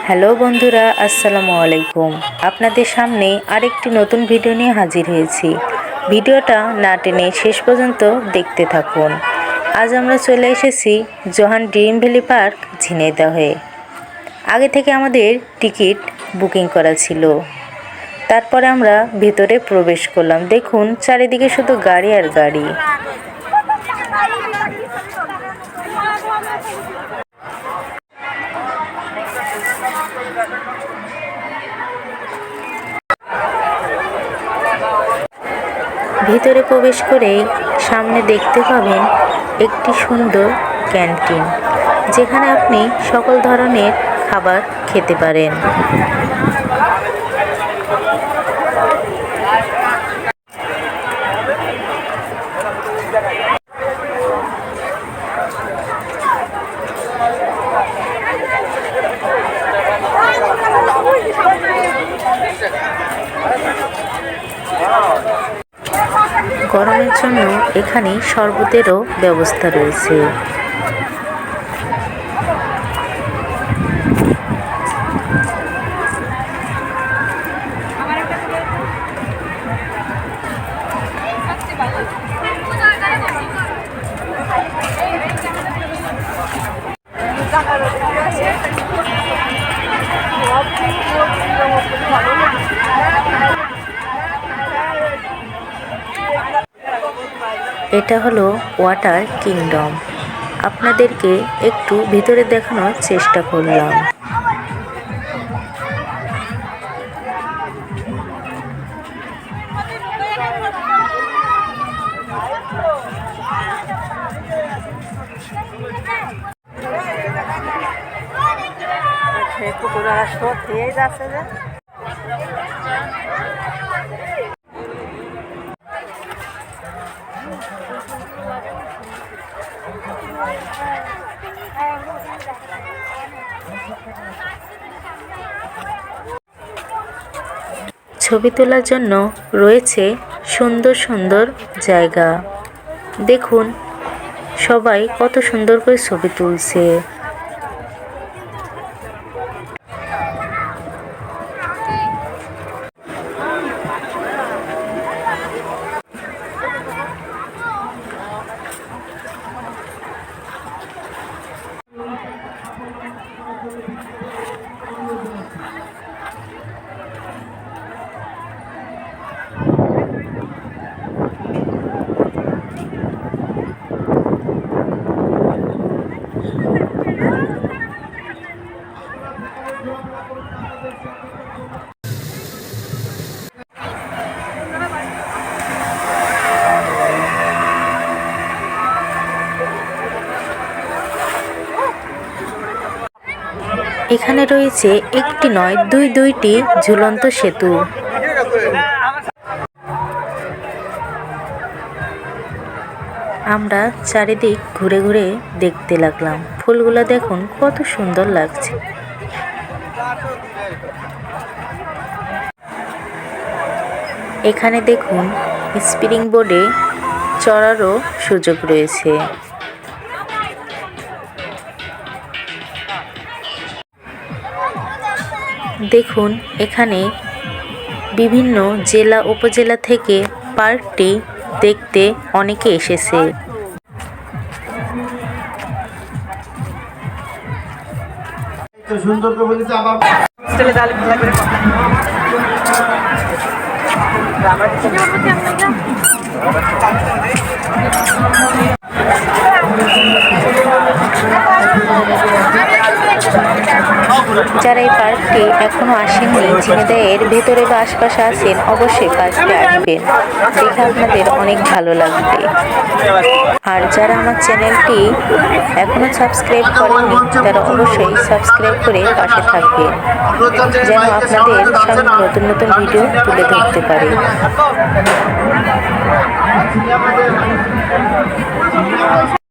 Hello বন্ধুরা, আসসালামু আলাইকুম। আপনাদের সামনে আরেকটি নতুন ভিডিও নিয়ে হাজির হয়েছি। ভিডিওটা না টেনে শেষ পর্যন্ত দেখতে থাকুন। আজ আমরা চলে এসেছি জোহান ড্রিম ভ্যালি পার্ক, ঝিনাইদহে। আগে থেকে আমাদের টিকিট বুকিং করা ছিল। তারপরে আমরা ভেতরে প্রবেশ করলাম। দেখুন চারিদিকে শুধু গাড়ি আর গাড়ি। ভিতরে প্রবেশ করেই সামনে দেখতে পাবেন একটি সুন্দর ক্যান্টিন, যেখানে আপনি সকল ধরনের খাবার খেতে পারেন। গরমের জন্য এখানে শরবতেরও ব্যবস্থা রয়েছে। এটা হলো ওয়াটার কিংডম। আপনাদেরকে একটু ভিতরে দেখানোর চেষ্টা করলাম। ছবি তোলার জন্য রয়েছে সুন্দর সুন্দর জায়গা। দেখুন সবাই কত সুন্দর করে ছবি তুলছে। এখানে রয়েছে একটি নয় দুইটি ঝুলন্ত সেতু। আমরা চারিদিক ঘুরে ঘুরে দেখতে লাগলাম। ফুলগুলো দেখুন কত সুন্দর লাগছে। এখানে দেখুন স্প্রিং বোর্ডে চড়ারও সুযোগ রয়েছে। দেখুন এখানে বিভিন্ন জেলা উপজেলা থেকে পার্কটি দেখতে অনেকে এসেছে। যারা এই পার্কটি এখনো আসেননি, ঝিনাইদহের ভেতরে বা আশপাশে আছেন, অবশ্যই পার্কটি আসবেন। দেখে আপনাদের অনেক ভালো লাগবে। আর যারা আমার চ্যানেলটি এখনো সাবস্ক্রাইব করেননি, তারা অবশ্যই সাবস্ক্রাইব করে পাশে থাকবেন, যেন আপনাদের সামনে নতুন নতুন ভিডিও তুলে ধরতে পারি।